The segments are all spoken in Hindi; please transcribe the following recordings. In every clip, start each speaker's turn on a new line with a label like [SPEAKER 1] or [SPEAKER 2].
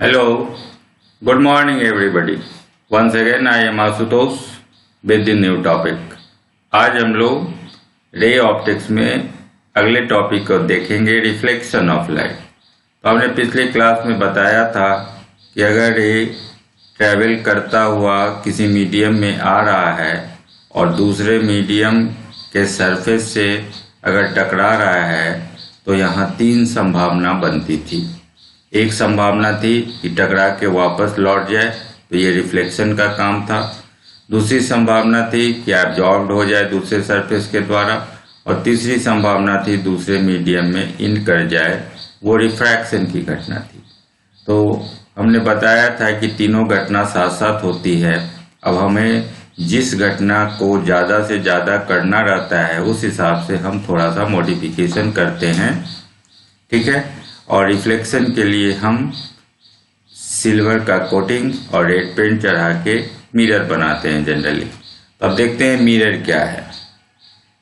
[SPEAKER 1] Hello, good morning everybody. Once again I am Asutosh with the new topic. आज हम लोग रे ऑप्टिक्स में अगले टॉपिक को देखेंगे, रिफ्लेक्शन ऑफ लाइट। तो हमने पिछले क्लास में बताया था कि अगर रे ट्रैवल करता हुआ किसी मीडियम में आ रहा है और दूसरे मीडियम के सरफेस से अगर टकरा रहा है तो यहाँ तीन संभावना बनती थी। एक संभावना थी कि टकरा के वापस लौट जाए, तो ये रिफ्लेक्शन का काम था। दूसरी संभावना थी कि एब्जॉर्ब्ड हो जाए दूसरे सरफेस के द्वारा, और तीसरी संभावना थी दूसरे मीडियम में इन कर जाए, वो रिफ्रैक्शन की घटना थी। तो हमने बताया था कि तीनों घटना साथ साथ होती है। अब हमें जिस घटना को ज़्यादा से ज़्यादा करना रहता है उस हिसाब से हम थोड़ा सा मॉडिफिकेशन करते हैं, ठीक है। और रिफ्लेक्शन के लिए हम सिल्वर का कोटिंग और रेड पेंट चढ़ा के मिरर बनाते हैं जनरली। तो अब देखते हैं मिरर क्या है।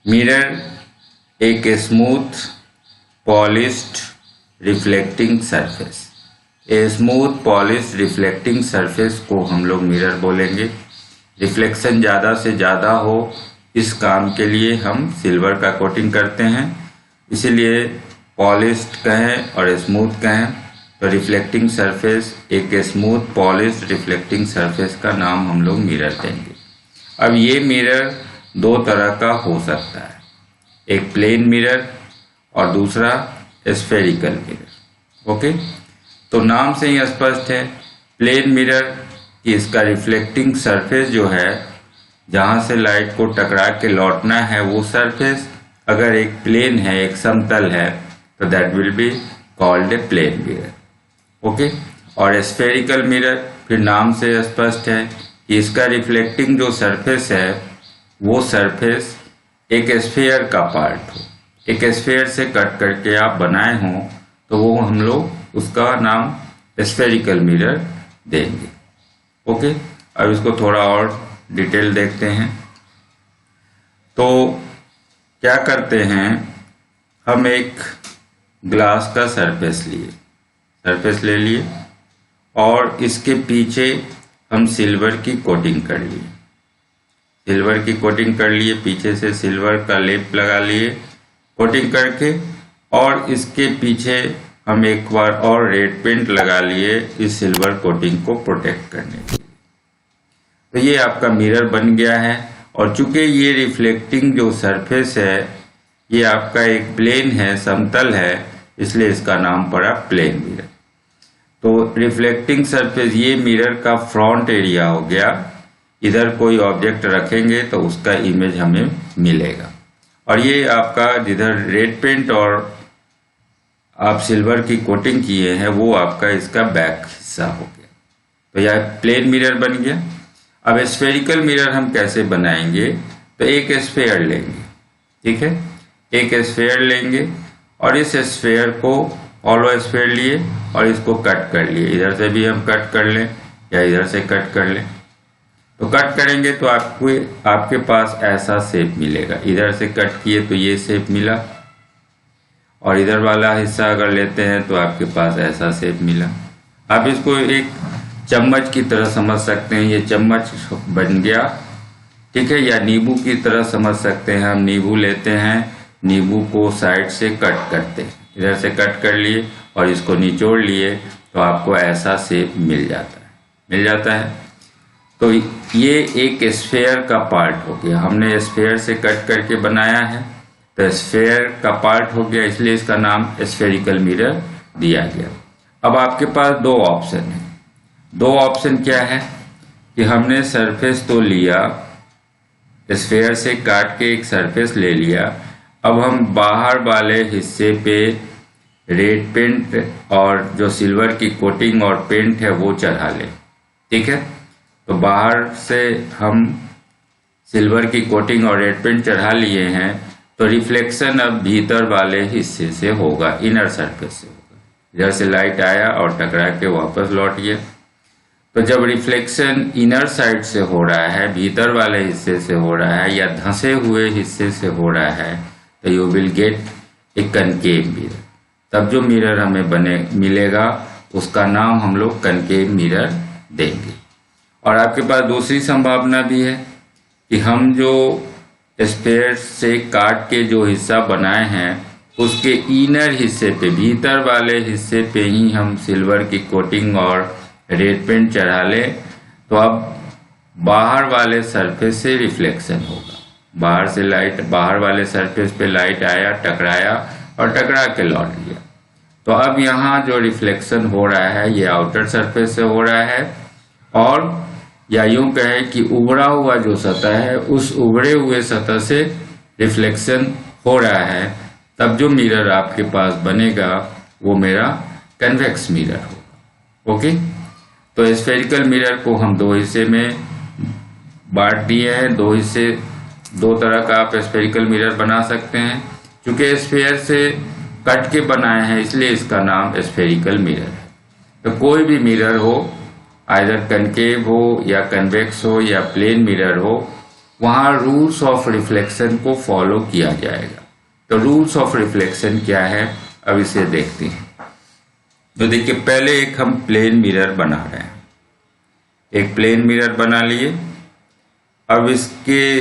[SPEAKER 1] मिरर एक smooth polished reflecting surface. A smooth polished reflecting surface को हम लोग मिरर बोलेंगे। रिफ्लेक्शन ज़्यादा से ज़्यादा हो, इस काम के लिए हम सिल्वर का कोटिंग करते हैं, इसीलिए पॉलिश्ड कहें और स्मूथ कहें तो रिफ्लेक्टिंग सरफेस, एक स्मूथ पॉलिश्ड रिफ्लेक्टिंग सरफेस का नाम हम लोग मिरर देंगे। अब ये मिरर दो तरह का हो सकता है, एक प्लेन मिरर और दूसरा स्फेरिकल मिरर। ओके, तो नाम से ही स्पष्ट है प्लेन मिरर कि इसका रिफ्लेक्टिंग सरफेस जो है, जहाँ से लाइट को टकरा के लौटना है, वो सरफेस अगर एक प्लेन है, एक समतल है, तो that will be called a plane mirror. Okay, और स्फेरिकल मिरर फिर नाम से स्पष्ट है कि इसका रिफ्लेक्टिंग जो सरफेस है वो सरफेस एक स्फेयर का पार्ट हो, एक स्फेयर से कट करके आप बनाए हों, तो वो हम लोग उसका नाम स्फेरिकल मिरर देंगे। ओके, अब इसको थोड़ा और डिटेल देखते हैं। तो क्या करते हैं, हम एक ग्लास का सरफेस ले लिए और इसके पीछे हम सिल्वर की कोटिंग कर लिए, पीछे से सिल्वर का लेप लगा लिए कोटिंग करके, और इसके पीछे हम एक बार और रेड पेंट लगा लिए इस सिल्वर कोटिंग को प्रोटेक्ट करने के लिए। तो ये आपका मिरर बन गया है। और चूंकि ये रिफ्लेक्टिंग जो सरफेस है ये आपका एक प्लेन है, समतल है, इसलिए इसका नाम पड़ा प्लेन मिरर। तो रिफ्लेक्टिंग सरफेस ये मिरर का फ्रंट एरिया हो गया। इधर कोई ऑब्जेक्ट रखेंगे तो उसका इमेज हमें मिलेगा। और ये आपका जिधर रेड पेंट और आप सिल्वर की कोटिंग किए हैं वो आपका इसका बैक हिस्सा हो गया। तो यह प्लेन मिरर बन गया। अब स्फेरिकल मिरर हम कैसे बनाएंगे, तो एक स्फेयर लेंगे, ठीक है, एक स्फेयर लेंगे और इस स्फेयर को हॉलो स्फेयर लिए और इसको कट कर लिए। इधर से भी हम कट कर लें या इधर से कट कर लें। तो कट करेंगे तो आपके पास ऐसा शेप मिलेगा। इधर से कट किए तो ये शेप मिला, और इधर वाला हिस्सा अगर लेते हैं तो आपके पास ऐसा शेप मिला। आप इसको एक चम्मच की तरह समझ सकते हैं, ये चम्मच बन गया, ठीक है, या नींबू की तरह समझ सकते हैं। हम नींबू लेते हैं, नींबू को साइड से कट करते हैं, इधर से कट कर लिए और इसको निचोड़ लिए तो आपको ऐसा शेप मिल जाता है। तो ये एक स्फेयर का पार्ट हो गया। हमने स्फेयर से कट करके बनाया है तो स्फेयर का पार्ट हो गया, इसलिए इसका नाम स्फेरिकल मिरर दिया गया। अब आपके पास दो ऑप्शन है। दो ऑप्शन क्या है कि हमने सरफेस तो लिया, स्फेयर से काट के एक सरफेस ले लिया, अब हम बाहर वाले हिस्से पे रेड पेंट और जो सिल्वर की कोटिंग और पेंट है वो चढ़ा लें, ठीक है। तो बाहर से हम सिल्वर की कोटिंग और रेड पेंट चढ़ा लिए हैं, तो रिफ्लेक्शन अब भीतर वाले हिस्से से होगा, इनर सरफेस से होगा। इधर से लाइट आया और टकरा के वापस लौट गया। तो जब रिफ्लेक्शन इनर साइड से हो रहा है, भीतर वाले हिस्से से हो रहा है या धंसे हुए हिस्से से हो रहा है, तो you will get A concave mirror. तब जो मिरर हमें मिलेगा उसका नाम हम लोग कनकेव मिरर देंगे। और आपके पास दूसरी संभावना भी है कि हम जो स्फेयर से काट के जो हिस्सा बनाए हैं उसके इनर हिस्से पे, भीतर वाले हिस्से पे ही हम सिल्वर की कोटिंग और रेड पेंट चढ़ा लें, तो अब बाहर वाले सरफेस से रिफ्लेक्शन होगा। बाहर से लाइट, बाहर वाले सरफेस पे लाइट आया, टकराया और टकरा के लौट गया। तो अब यहाँ जो रिफ्लेक्शन हो रहा है ये आउटर सरफेस से हो रहा है, और या यूं कहें कि उभरा हुआ जो सतह है उस उभरे हुए सतह से रिफ्लेक्शन हो रहा है। तब जो मिरर आपके पास बनेगा वो मेरा कन्वेक्स मिरर होगा। ओके, तो स्फेरिकल मिरर को हम दो हिस्से में बांट दिए हैं। दो हिस्से, दो तरह का आप स्फेरिकल मिरर बना सकते हैं। चूंकि स्फेयर से कट के बनाए हैं इसलिए इसका नाम स्फेरिकल मिरर है। तो कोई भी मिरर हो, आइदर कनकेव हो या कन्वेक्स हो या प्लेन मिरर हो, वहां रूल्स ऑफ रिफ्लेक्शन को फॉलो किया जाएगा। तो रूल्स ऑफ रिफ्लेक्शन क्या है, अब इसे देखते हैं। तो देखिए, पहले एक हम प्लेन मिरर बना रहे हैं। एक प्लेन मिरर बना लिए। अब इसके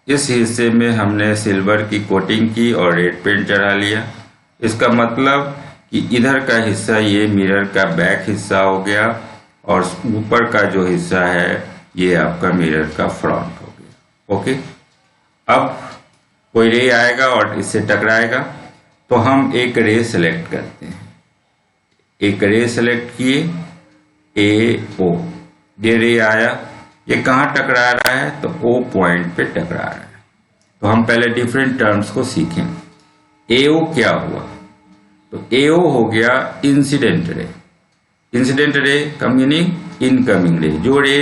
[SPEAKER 1] इस हिस्से में हमने सिल्वर की कोटिंग की और रेड पेंट चढ़ा लिया। इसका मतलब कि इधर का हिस्सा ये मिरर का बैक हिस्सा हो गया और ऊपर का जो हिस्सा है ये आपका मिरर का फ्रंट हो गया। ओके, अब कोई रे आएगा और इससे टकराएगा, तो हम एक रे सेलेक्ट करते हैं। एक रे सेलेक्ट किए, ए ओ, ये रे आया। ये कहाँ टकरा रहा है, तो ओ पॉइंट पे टकरा रहा है। तो हम पहले डिफरेंट टर्म्स को सीखें। एओ क्या हुआ, तो एओ हो गया इंसिडेंट रे। इंसिडेंट रे का मीनिंग इनकमिंग रे, जो रे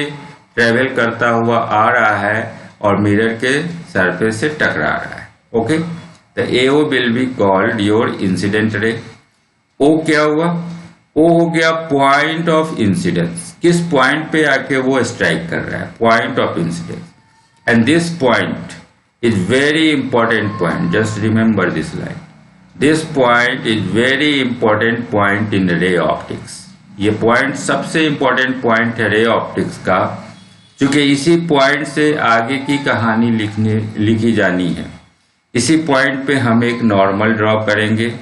[SPEAKER 1] ट्रेवल करता हुआ आ रहा है और मिरर के सरफेस से टकरा रहा है। ओके, तो AO will be called your incident ray. O क्या हुआ, ओ हो गया पॉइंट ऑफ इंसिडेंस। किस पॉइंट पे आके वो स्ट्राइक कर रहा है, point of incidence. And this point is very important point, just remember this line. This point is very important point in ray optics. ये पॉइंट सबसे इंपॉर्टेंट पॉइंट है रे ऑप्टिक्स का, क्योंकि इसी पॉइंट से आगे की कहानी लिखी जानी है। इसी पॉइंट पे हम एक नॉर्मल ड्रॉ करेंगे।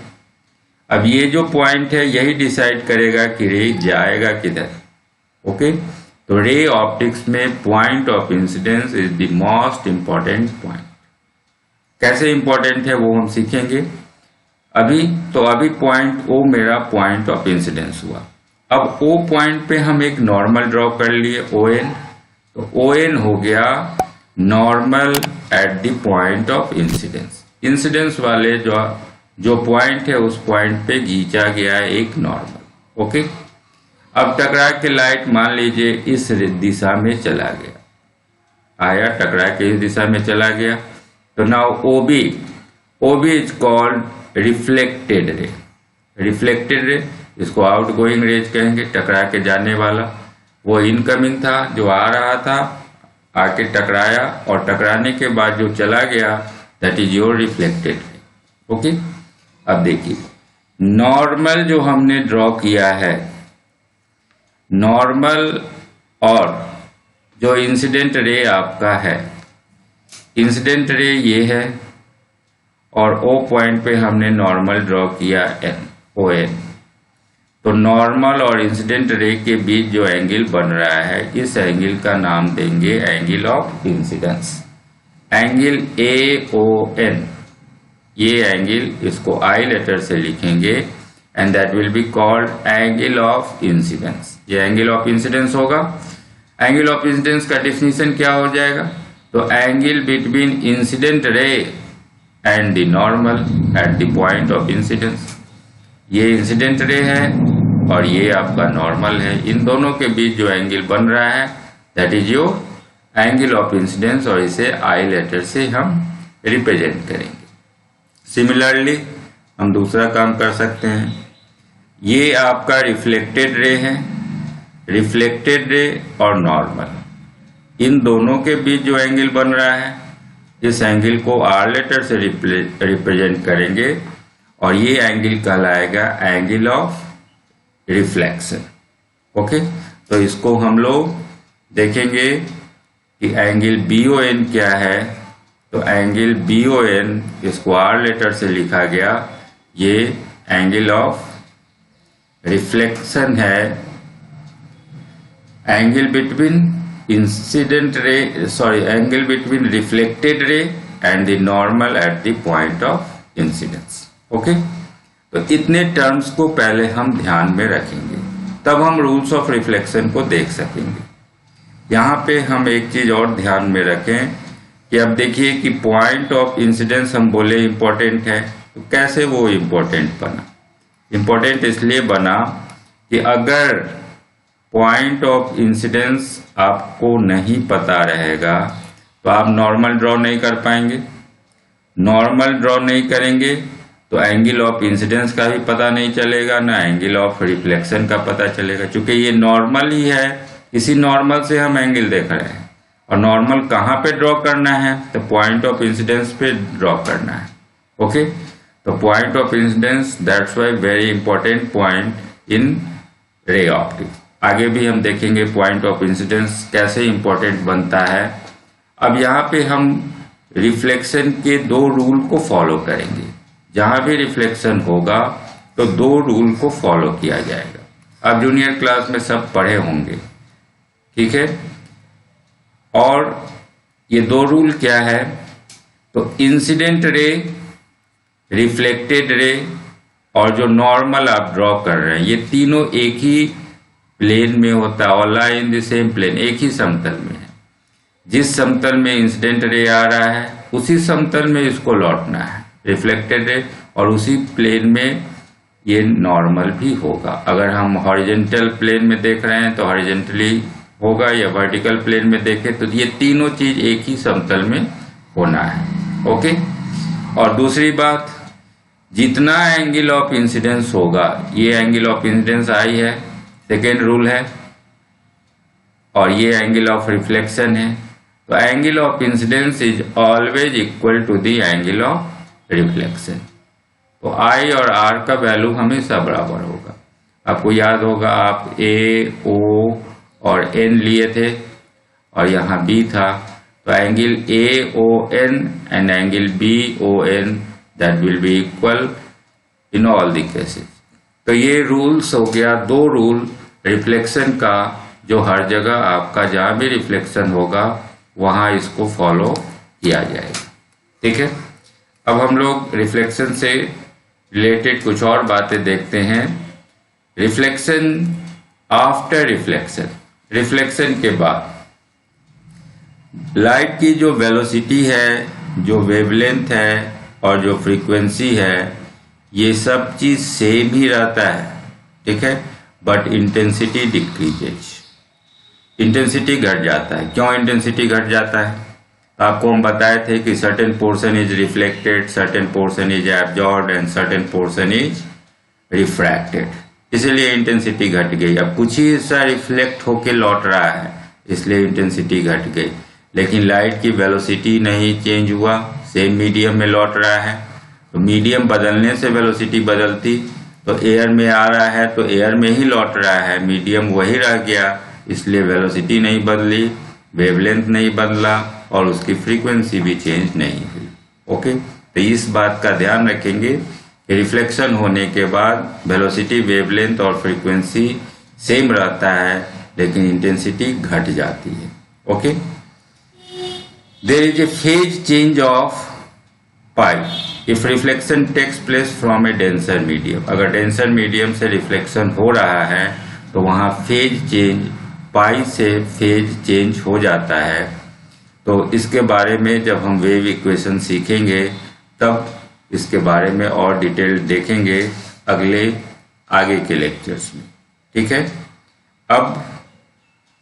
[SPEAKER 1] अब ये जो पॉइंट है यही डिसाइड करेगा कि रे जाएगा किधर। ओके, तो रे ऑप्टिक्स में point of incidence is the most important point. कैसे इंपॉर्टेंट है वो हम सीखेंगे अभी। तो अभी पॉइंट ओ मेरा पॉइंट ऑफ इंसिडेंस हुआ। अब ओ पॉइंट पे हम एक नॉर्मल ड्रॉ कर लिए, ओ एन। तो ओ एन हो गया normal at the point of incidence. Incidence वाले जो पॉइंट है उस पॉइंट पे खींचा गया है एक नॉर्मल। ओके, अब टकरा के लाइट मान लीजिए इस दिशा में चला गया, आया टकरा के इस दिशा में चला गया। तो now OB, OB is called reflected ray. Reflected ray, इसको आउट गोइंग रेज कहेंगे। टकरा के जाने वाला, वो इनकमिंग था जो आ रहा था, आके टकराया और टकराने के बाद जो चला गया, that is your reflected ray. Okay, अब देखिए नॉर्मल जो हमने ड्रॉ किया है, नॉर्मल और जो इंसिडेंट रे आपका है, इंसिडेंट रे ये है और ओ पॉइंट पे हमने नॉर्मल ड्रॉ किया एन, ओ एन। तो नॉर्मल और इंसिडेंट रे के बीच जो एंगल बन रहा है, इस एंगल का नाम देंगे angle of incidence, angle A O N. ये एंगल, इसको आई लेटर से लिखेंगे and that will be called angle of incidence. ये एंगल ऑफ इंसिडेंस होगा। एंगल ऑफ इंसिडेंस का डेफिनेशन क्या हो जाएगा, तो angle between incident ray and the normal at the point of incidence. ये इंसिडेंट रे है और ये आपका नॉर्मल है, इन दोनों के बीच जो एंगल बन रहा है that is your angle of incidence, और इसे आई लेटर से हम रिप्रेजेंट करेंगे। सिमिलरली हम दूसरा काम कर सकते हैं। ये आपका रिफ्लेक्टेड रे है, रिफ्लेक्टेड रे और नॉर्मल, इन दोनों के बीच जो एंगल बन रहा है, इस एंगल को आर लेटर से रिप्रेजेंट करेंगे और ये एंगल कहलाएगा एंगल ऑफ रिफ्लेक्शन। ओके, तो इसको हम लोग देखेंगे कि एंगल BON क्या है। तो एंगल BON इसको R लेटर से लिखा गया, ये एंगल ऑफ रिफ्लेक्शन है, एंगल बिटवीन इंसिडेंट रे angle between reflected ray and the normal at the point of incidence. Okay, तो इतने टर्म्स को पहले हम ध्यान में रखेंगे, तब हम रूल्स ऑफ रिफ्लेक्शन को देख सकेंगे। यहाँ पे हम एक चीज और ध्यान में रखें कि अब देखिए कि पॉइंट ऑफ इंसिडेंस हम बोले इम्पोर्टेंट है, तो कैसे वो इम्पोर्टेंट बना? इम्पोर्टेंट इसलिए बना कि अगर पॉइंट ऑफ इंसिडेंस आपको नहीं पता रहेगा तो आप नॉर्मल ड्रॉ नहीं कर पाएंगे। नॉर्मल ड्रॉ नहीं करेंगे तो एंगल ऑफ इंसिडेंस का भी पता नहीं चलेगा, ना एंगल ऑफ रिफ्लेक्शन का पता चलेगा। क्योंकि ये नॉर्मल ही है, इसी नॉर्मल से हम एंगल देख रहे हैं, और नॉर्मल कहाँ पे ड्रॉ करना है? तो पॉइंट ऑफ इंसिडेंस पे ड्रॉ करना है। ओके, तो point of incidence that's why very important point in ray optics. आगे भी हम देखेंगे पॉइंट ऑफ इंसिडेंस कैसे इंपॉर्टेंट बनता है। अब यहाँ पे हम रिफ्लेक्शन के दो रूल को फॉलो करेंगे। जहां भी रिफ्लेक्शन होगा तो दो रूल को फॉलो किया जाएगा। अब जूनियर क्लास में सब पढ़े होंगे, ठीक है। और ये दो रूल क्या है? तो इंसिडेंट रे, रिफ्लेक्टेड रे और जो नॉर्मल आप ड्रॉ कर रहे हैं, ये तीनों एक ही प्लेन में होता है, all are in the same plane, एक ही समतल में है। जिस समतल में इंसिडेंट रे आ रहा है उसी समतल में इसको लौटना है, रिफ्लेक्टेड रे, और उसी प्लेन में ये नॉर्मल भी होगा। अगर हम हॉरिजॉन्टल प्लेन में देख रहे हैं तो हॉरिजॉन्टली होगा, या वर्टिकल प्लेन में देखें तो ये तीनों चीज एक ही समतल में होना है। ओके, और दूसरी बात, जितना एंगल ऑफ इंसिडेंस होगा, ये एंगल ऑफ इंसिडेंस आई है, सेकेंड रूल है, और ये एंगल ऑफ रिफ्लेक्शन है। तो angle of incidence is always equal to the angle of reflection. तो I और R का वैल्यू हमेशा बराबर होगा। आपको याद होगा आप A, O और N लिए थे और यहाँ B था, तो angle AON and angle BON that will B equal in all the cases. तो ये रूल्स हो गया, दो रूल रिफ्लेक्शन का, जो हर जगह आपका जहाँ भी रिफ्लेक्शन होगा वहाँ इसको फॉलो किया जाएगा। ठीक है, अब हम लोग रिफ्लेक्शन से रिलेटेड कुछ और बातें देखते हैं। रिफ्लेक्शन आफ्टर रिफ्लेक्शन, रिफ्लेक्शन के बाद लाइट की जो वेलोसिटी है, जो वेवलेंथ है और जो फ्रीक्वेंसी है, ये सब चीज सेम ही रहता है, ठीक है, बट इंटेंसिटी डिक्रीजेज, इंटेंसिटी घट जाता है। क्यों इंटेंसिटी घट जाता है? आपको हम बताए थे कि certain portion is reflected, certain portion is absorbed and certain portion is refracted, इसलिए इंटेंसिटी घट गई। अब कुछ ही हिस्सा रिफ्लेक्ट होके लौट रहा है, इसलिए इंटेंसिटी घट गई, लेकिन लाइट की वेलोसिटी नहीं चेंज हुआ, सेम मीडियम में लौट रहा है। तो मीडियम बदलने से वेलोसिटी बदलती, तो एयर में आ रहा है तो एयर में ही लौट रहा है, मीडियम वही रह गया, इसलिए वेलोसिटी नहीं बदली, वेवलेंथ नहीं बदला और उसकी फ्रीक्वेंसी भी चेंज नहीं हुई। ओके, तो इस बात का ध्यान रखेंगे कि रिफ्लेक्शन होने के बाद वेलोसिटी, वेवलेंथ और फ्रीक्वेंसी सेम रहता है, लेकिन इंटेंसिटी घट जाती है। Okay, there is a phase change of pi if reflection takes place from a denser medium. अगर डेंसर मीडियम से रिफ्लेक्शन हो रहा है तो वहां फेज चेंज, पाई से फेज चेंज हो जाता है। तो इसके बारे में जब हम वेव इक्वेशन सीखेंगे तब इसके बारे में और डिटेल देखेंगे आगे के लेक्चर्स में। ठीक है, अब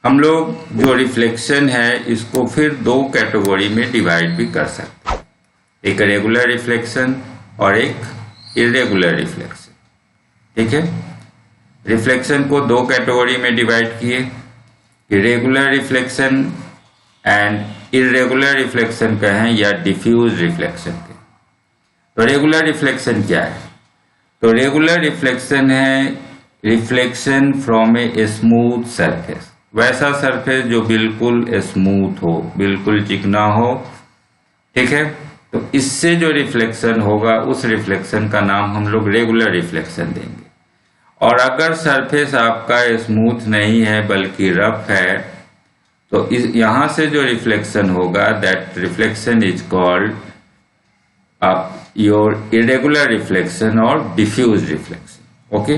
[SPEAKER 1] हम लोग जो रिफ्लेक्शन है इसको फिर दो कैटेगरी में डिवाइड भी कर सकते हैं, एक रेगुलर रिफ्लेक्शन और एक इरेगुलर रिफ्लेक्शन। ठीक है, रिफ्लेक्शन को दो कैटेगरी में डिवाइड किए, regular reflection and irregular reflection कहें या डिफ्यूज रिफ्लेक्शन कहें। तो रेगुलर रिफ्लेक्शन क्या है? तो रेगुलर रिफ्लेक्शन है reflection from a smooth surface, वैसा सरफेस जो बिल्कुल स्मूथ हो, बिल्कुल चिकना हो, ठीक है। तो इससे जो रिफ्लेक्शन होगा उस रिफ्लेक्शन का नाम हम लोग रेगुलर रिफ्लेक्शन देंगे। और अगर सरफेस आपका स्मूथ नहीं है बल्कि रफ है, तो इस यहाँ से जो रिफ्लेक्शन होगा that reflection is called your irregular reflection और डिफ्यूज रिफ्लेक्शन। ओके,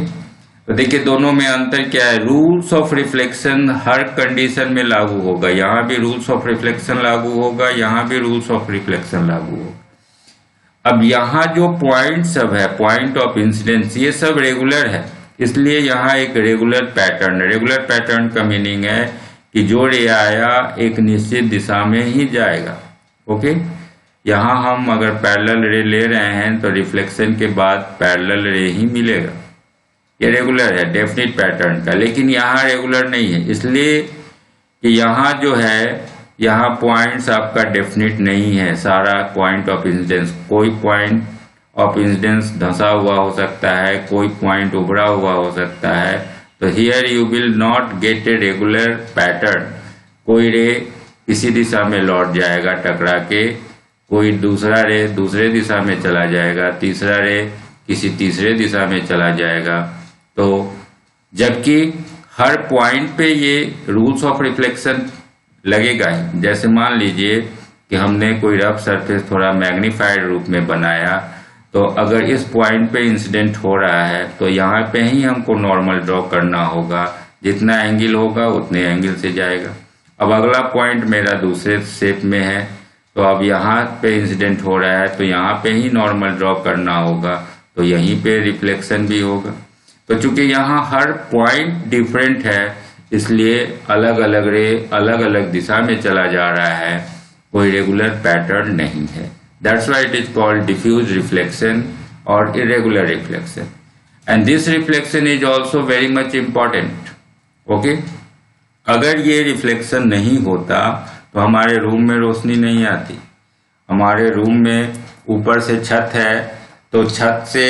[SPEAKER 1] तो देखिए दोनों में अंतर क्या है। Rules of reflection her condition में लागू होगा, यहाँ भी रूल्स ऑफ रिफ्लेक्शन लागू होगा, यहाँ भी रूल्स ऑफ रिफ्लेक्शन लागू होगा। अब यहाँ जो पॉइंट सब है, पॉइंट ऑफ इंसिडेंस, ये सब रेगुलर है, इसलिए यहाँ एक रेगुलर पैटर्न का मीनिंग है कि जो रे आया एक निश्चित दिशा में ही जाएगा। ओके, यहाँ हम अगर पैरेलल रे ले रहे हैं तो रिफ्लेक्शन के बाद पैरेलल रे ही मिलेगा, ये रेगुलर है डेफिनिट पैटर्न का। लेकिन यहाँ रेगुलर नहीं है, इसलिए कि यहाँ जो है, यहाँ पॉइंट्स आपका डेफिनिट नहीं है, सारा पॉइंट ऑफ इंसिडेंस, कोई पॉइंट ऑफ इंसिडेंस धंसा हुआ हो सकता है, कोई पॉइंट उभरा हुआ हो सकता है। तो here you will not gate a regular pattern. कोई रे किसी दिशा में लौट जाएगा टकरा के, कोई दूसरा रे दूसरे दिशा में चला जाएगा, तीसरा रे किसी तीसरे दिशा में चला जाएगा। तो जबकि हर पॉइंट पे ये रूल्स ऑफ रिफ्लेक्शन लगेगा ही। जैसे मान लीजिए कि हमने कोई रफ सरफेस थोड़ा मैग्नीफाइड रूप में बनाया, तो अगर इस पॉइंट पे इंसिडेंट हो रहा है तो यहाँ पे ही हमको नॉर्मल ड्रॉ करना होगा, जितना एंगल होगा उतने एंगल से जाएगा। अब अगला पॉइंट मेरा दूसरे शेप में है, तो अब यहाँ पे इंसिडेंट हो रहा है तो यहाँ पे ही नॉर्मल ड्रॉ करना होगा, तो यहीं पे रिफ्लेक्शन भी होगा। तो चूंकि यहाँ हर पॉइंट डिफरेंट है, इसलिए अलग अलग रे अलग अलग दिशा में चला जा रहा है, कोई रेगुलर पैटर्न नहीं है। That's why it is called diffuse reflection और irregular reflection. And this reflection is also very much important. Okay, अगर ये रिफ्लेक्शन नहीं होता तो हमारे रूम में रोशनी नहीं आती। हमारे रूम में ऊपर से छत है, तो छत से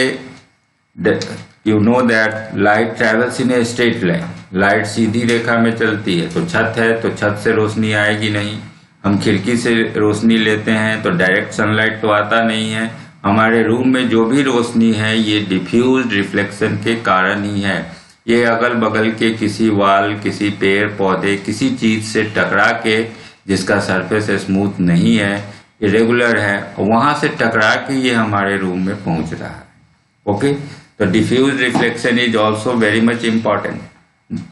[SPEAKER 1] you know that light travels in a straight line, light सीधी रेखा में चलती है। तो छत है तो छत से रोशनी आएगी नहीं। हम खिड़की से रोशनी लेते हैं तो डायरेक्ट सनलाइट तो आता नहीं है। हमारे रूम में जो भी रोशनी है ये डिफ्यूज रिफ्लेक्शन के कारण ही है। ये अगल बगल के किसी वाल, किसी पेड़ पौधे, किसी चीज से टकरा के, जिसका सरफेस स्मूथ नहीं है, इरेगुलर है, वहां से टकरा के ये हमारे रूम में पहुंच रहा है। ओके, तो diffuse reflection is also very much important.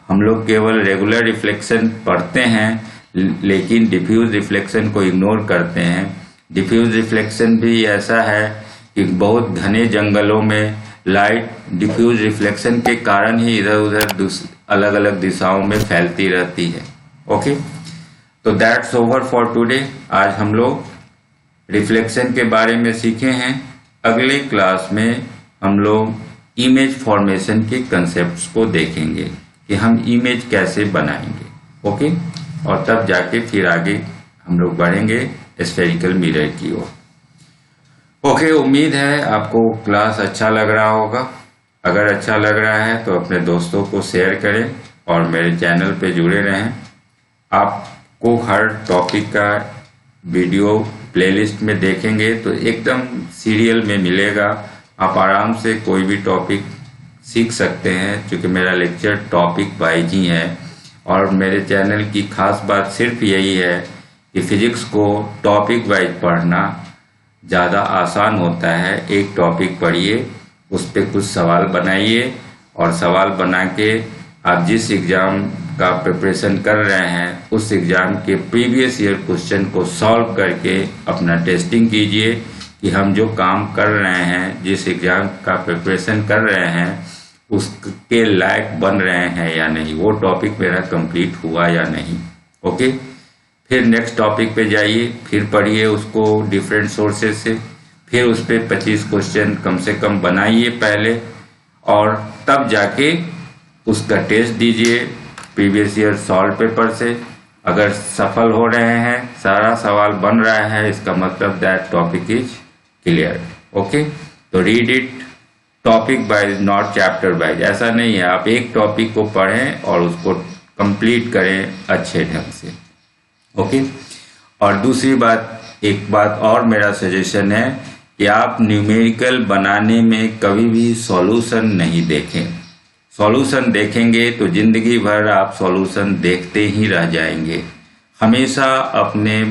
[SPEAKER 1] हम लोग केवल रेगुलर रिफ्लेक्शन पढ़ते हैं लेकिन डिफ्यूज रिफ्लेक्शन को इग्नोर करते हैं। डिफ्यूज रिफ्लेक्शन भी ऐसा है कि बहुत घने जंगलों में लाइट डिफ्यूज रिफ्लेक्शन के कारण ही इधर उधर अलग अलग दिशाओं में फैलती रहती है। ओके, तो दैट्स ओवर फॉर टुडे। आज हम लोग रिफ्लेक्शन के बारे में सीखे हैं। अगले क्लास में हम लोग इमेज फॉर्मेशन के कंसेप्ट्स को देखेंगे कि हम इमेज कैसे बनाएंगे। ओके, और तब जाके फिर आगे हम लोग बढ़ेंगे स्फेरिकल मिरर की ओर। ओके, उम्मीद है आपको क्लास अच्छा लग रहा होगा। अगर अच्छा लग रहा है तो अपने दोस्तों को शेयर करें और मेरे चैनल पे जुड़े रहें। आपको हर टॉपिक का वीडियो प्लेलिस्ट में देखेंगे तो एकदम सीरियल में मिलेगा। आप आराम से कोई भी टॉपिक सीख सकते हैं, क्योंकि मेरा लेक्चर टॉपिक वाइज ही है। और मेरे चैनल की खास बात सिर्फ यही है कि फिजिक्स को टॉपिक वाइज पढ़ना ज़्यादा आसान होता है। एक टॉपिक पढ़िए, उस पर कुछ सवाल बनाइए और सवाल बना के आप जिस एग्ज़ाम का प्रिपरेशन कर रहे हैं उस एग्ज़ाम के प्रीवियस ईयर क्वेश्चन को सॉल्व करके अपना टेस्टिंग कीजिए कि हम जो काम कर रहे हैं, जिस एग्ज़ाम का प्रिपरेशन कर रहे हैं, उसके लायक बन रहे हैं या नहीं, वो टॉपिक मेरा कंप्लीट हुआ या नहीं। ओके, फिर नेक्स्ट टॉपिक पे जाइए, फिर पढ़िए उसको डिफरेंट सोर्सेज से, फिर उस पर 25 क्वेश्चन कम से कम बनाइए पहले, और तब जाके उसका टेस्ट दीजिए प्रीवियस ईयर सॉल्व पेपर से। अगर सफल हो रहे हैं, सारा सवाल बन रहा है, इसका मतलब that topic is clear. Okay, तो read it, topic wise not chapter wise. ऐसा नहीं है, आप एक टॉपिक को पढ़ें और उसको कंप्लीट करें अच्छे ढंग से। ओके। और दूसरी बात, एक बात और मेरा सजेशन है कि आप न्यूमेरिकल बनाने में कभी भी सॉल्यूशन नहीं देखें। सॉल्यूशन देखेंगे तो जिंदगी भर आप सॉल्यूशन देखते ही रह जाएंगे। हमेशा अपने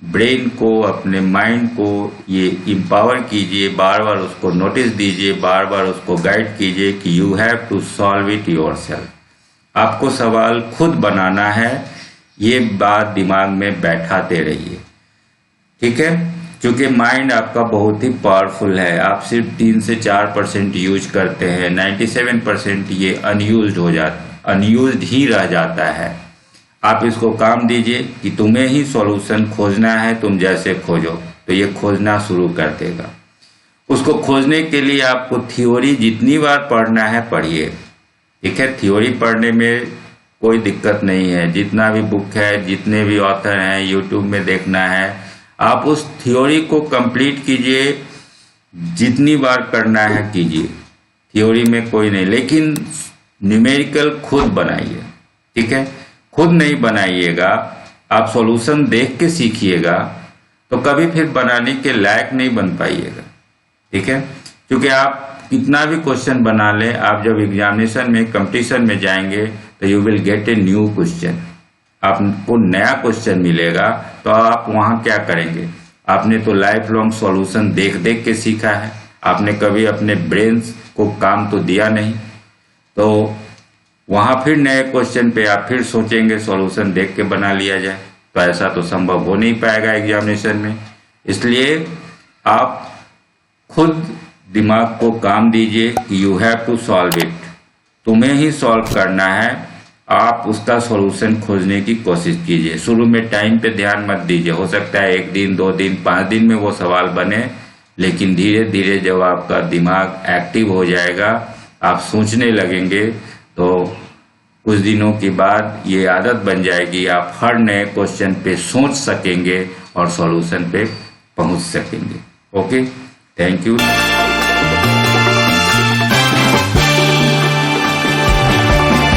[SPEAKER 1] ब्रेन को, अपने माइंड को ये एम्पावर कीजिए, बार बार उसको नोटिस दीजिए, बार बार उसको गाइड कीजिए कि you have to solve it yourself. आपको सवाल खुद बनाना है, ये बात दिमाग में बैठाते रहिए, ठीक है। क्योंकि माइंड आपका बहुत ही पावरफुल है, आप सिर्फ 3 से 4% यूज करते हैं, 97% ये अनयूज्ड ही रह जाता है। आप इसको काम दीजिए कि तुम्हें ही सॉल्यूशन खोजना है, तुम जैसे खोजो तो ये खोजना शुरू कर देगा। उसको खोजने के लिए आपको थ्योरी जितनी बार पढ़ना है पढ़िए, ठीक है। थ्योरी पढ़ने में कोई दिक्कत नहीं है, जितना भी बुक है, जितने भी ऑथर हैं, यूट्यूब में देखना है, आप उस थ्योरी को कंप्लीट कीजिए, जितनी बार करना है कीजिए, थ्योरी में कोई नहीं। लेकिन न्यूमेरिकल खुद बनाइए, ठीक है। खुद नहीं बनाइएगा, आप सॉल्यूशन देख के सीखिएगा तो कभी फिर बनाने के लायक नहीं बन पाइएगा, ठीक है। क्योंकि आप कितना भी क्वेश्चन बना लें, आप जब एग्जामिनेशन में, कंपटीशन में जाएंगे तो you will get a new question, आपको नया क्वेश्चन मिलेगा। तो आप वहाँ क्या करेंगे? आपने तो लाइफ लॉन्ग सॉल्यूशन देख देख के सीखा है, आपने कभी अपने ब्रेन को काम तो दिया नहीं, तो वहाँ फिर नए क्वेश्चन पे आप फिर सोचेंगे सॉल्यूशन देख के बना लिया जाए, तो ऐसा तो संभव हो नहीं पाएगा एग्जामिनेशन में। इसलिए आप खुद दिमाग को काम दीजिए कि you have to solve it, तुम्हें ही सॉल्व करना है। आप उसका सॉल्यूशन खोजने की कोशिश कीजिए। शुरू में टाइम पे ध्यान मत दीजिए, हो सकता है 1 दिन, 2 दिन, 5 दिन में वो सवाल बने, लेकिन धीरे धीरे जब आपका दिमाग एक्टिव हो जाएगा, आप सोचने लगेंगे, तो कुछ दिनों के बाद ये आदत बन जाएगी, आप हर नए क्वेश्चन पे सोच सकेंगे और सॉल्यूशन पे पहुंच सकेंगे। Okay, thank you.